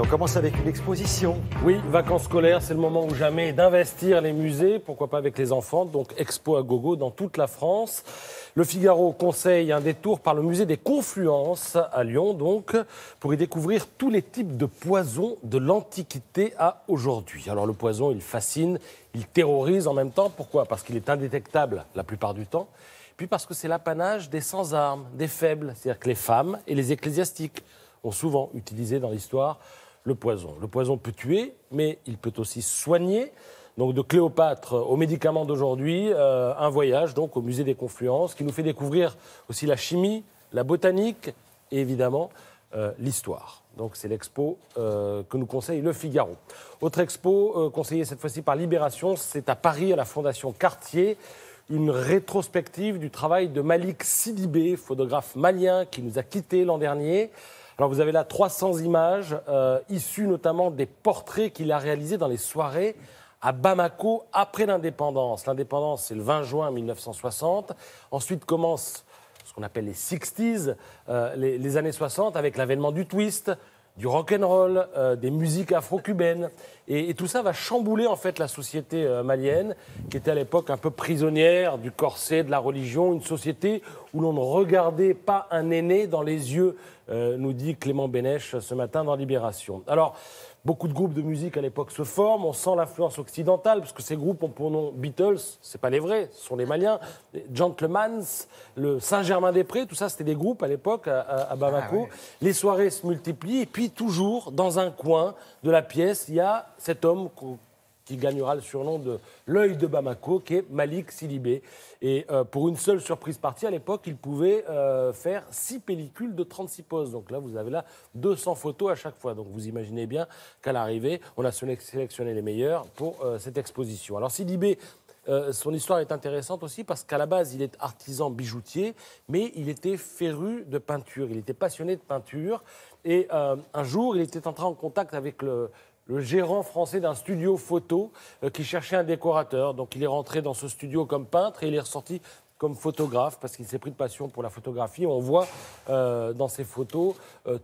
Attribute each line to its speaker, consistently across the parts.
Speaker 1: commence avec une exposition.
Speaker 2: Oui, vacances scolaires, c'est le moment ou jamais d'investir les musées, pourquoi pas avec les enfants, donc expo à gogo dans toute la France. Le Figaro conseille un détour par le musée des Confluences à Lyon, donc, pour y découvrir tous les types de poisons de l'Antiquité à aujourd'hui. Alors le poison, il fascine, il terrorise en même temps. Pourquoi? Parce qu'il est indétectable la plupart du temps. Puis parce que c'est l'apanage des sans-armes, des faibles. C'est-à-dire que les femmes et les ecclésiastiques ont souvent utilisé dans l'histoire le poison. Le poison peut tuer, mais il peut aussi soigner. Donc de Cléopâtre aux médicaments d'aujourd'hui, un voyage donc au musée des Confluences qui nous fait découvrir aussi la chimie, la botanique et évidemment l'histoire. Donc c'est l'expo que nous conseille le Figaro. Autre expo conseillée cette fois-ci par Libération, c'est à Paris à la Fondation Cartier. Une rétrospective du travail de Malik Sidibé, photographe malien qui nous a quittés l'an dernier. Alors vous avez là 300 images issues notamment des portraits qu'il a réalisés dans les soirées à Bamako après l'indépendance. L'indépendance, c'est le 20 juin 1960. Ensuite commence ce qu'on appelle les 60s, les années 60, avec l'avènement du twist, du rock'n'roll, des musiques afro-cubaines. Et tout ça va chambouler en fait la société malienne, qui était à l'époque un peu prisonnière du corset, de la religion, une société où l'on ne regardait pas un aîné dans les yeux, nous dit Clément Bénèche ce matin dans Libération. Alors, beaucoup de groupes de musique à l'époque se forment, on sent l'influence occidentale, parce que ces groupes ont pour nom Beatles, c'est pas les vrais, ce sont les Maliens, les Gentlemans, le Saint-Germain-des-Prés, tout ça c'était des groupes à l'époque à Bamako. Ah ouais. Les soirées se multiplient, et puis toujours, dans un coin de la pièce, il y a cet homme qui gagnera le surnom de l'œil de Bamako, qui est Malik Sidibé. Et pour une seule surprise partie, à l'époque, il pouvait faire 6 pellicules de 36 poses. Donc là, vous avez là 200 photos à chaque fois. Donc vous imaginez bien qu'à l'arrivée, on a sélectionné les meilleurs pour cette exposition. Alors Sidibé, son histoire est intéressante aussi parce qu'à la base, il est artisan bijoutier, mais il était féru de peinture. Il était passionné de peinture. Et un jour, il était entré en contact avec le gérant français d'un studio photo qui cherchait un décorateur. Donc il est rentré dans ce studio comme peintre et il est ressorti comme photographe parce qu'il s'est pris de passion pour la photographie. On voit dans ses photos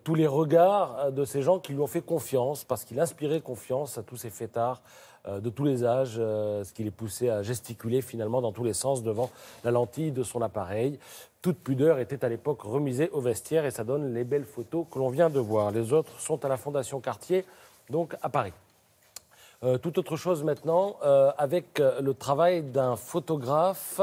Speaker 2: tous les regards de ces gens qui lui ont fait confiance parce qu'il inspirait confiance à tous ces fêtards de tous les âges, ce qui les poussait à gesticuler finalement dans tous les sens devant la lentille de son appareil. Toute pudeur était à l'époque remisée au vestiaire et ça donne les belles photos que l'on vient de voir. Les autres sont à la Fondation Cartier, donc à Paris. Tout autre chose maintenant, avec le travail d'un photographe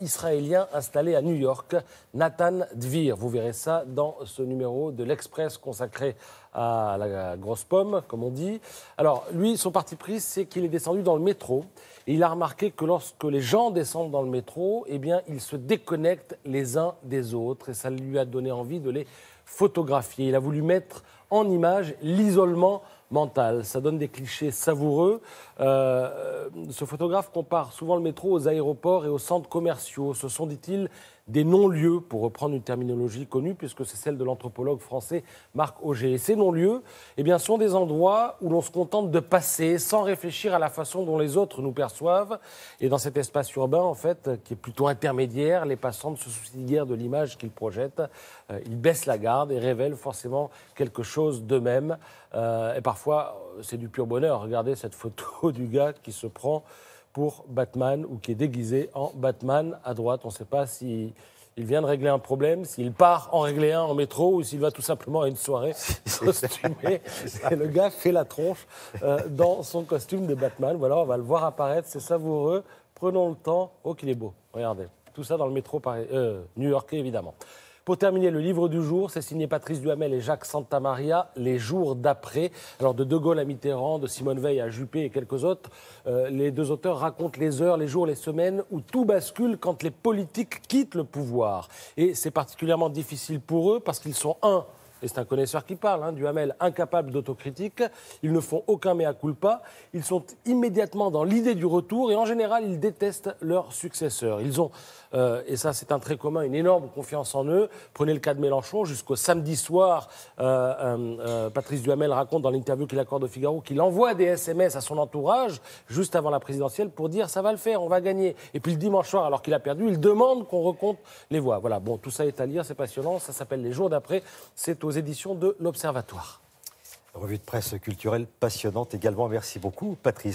Speaker 2: israélien installé à New York, Nathan Dvir. Vous verrez ça dans ce numéro de l'Express consacré à la grosse pomme, comme on dit. Alors, lui, son parti pris, c'est qu'il est descendu dans le métro. Et il a remarqué que lorsque les gens descendent dans le métro, eh bien, ils se déconnectent les uns des autres. Et ça lui a donné envie de les photographier. Il a voulu mettre en image l'isolement mental. Ça donne des clichés savoureux. Ce photographe compare souvent le métro aux aéroports et aux centres commerciaux. Ce sont, dit-il, des non-lieux, pour reprendre une terminologie connue, puisque c'est celle de l'anthropologue français Marc Auger. Et ces non-lieux, eh bien, sont des endroits où l'on se contente de passer sans réfléchir à la façon dont les autres nous perçoivent. Et dans cet espace urbain, en fait, qui est plutôt intermédiaire, les passants ne se soucient guère de l'image qu'ils projettent. Ils baissent la garde et révèlent forcément quelque chose d'eux-mêmes. Et parfois, c'est du pur bonheur. Regardez cette photo du gars qui se prend pour Batman ou qui est déguisé en Batman à droite. On ne sait pas s'il vient de régler un problème, s'il part en régler un en métro ou s'il va tout simplement à une soirée costumée. Et le gars fait la tronche dans son costume de Batman. Voilà, on va le voir apparaître, c'est savoureux. Prenons le temps. Oh, qu'il est beau. Regardez. Tout ça dans le métro new-yorkais, évidemment. Pour terminer, le livre du jour, c'est signé Patrice Duhamel et Jacques Santamaria, Les jours d'après. Alors de Gaulle à Mitterrand, de Simone Veil à Juppé et quelques autres, les deux auteurs racontent les heures, les jours, les semaines où tout bascule quand les politiques quittent le pouvoir. Et c'est particulièrement difficile pour eux parce qu'ils sont et c'est un connaisseur qui parle, Duhamel, incapable d'autocritique. Ils ne font aucun mea culpa. Ils sont immédiatement dans l'idée du retour et en général, ils détestent leurs successeurs. Ils ont, et ça c'est un trait commun, une énorme confiance en eux. Prenez le cas de Mélenchon, jusqu'au samedi soir, Patrice Duhamel raconte dans l'interview qu'il accorde au Figaro qu'il envoie des SMS à son entourage juste avant la présidentielle pour dire ça va le faire, on va gagner. Et puis le dimanche soir, alors qu'il a perdu, il demande qu'on recompte les voix. Voilà, bon, tout ça est à lire, c'est passionnant, ça s'appelle Les jours d'après, c'est aux éditions de l'Observatoire.
Speaker 1: Revue de presse culturelle passionnante également. Merci beaucoup, Patrice.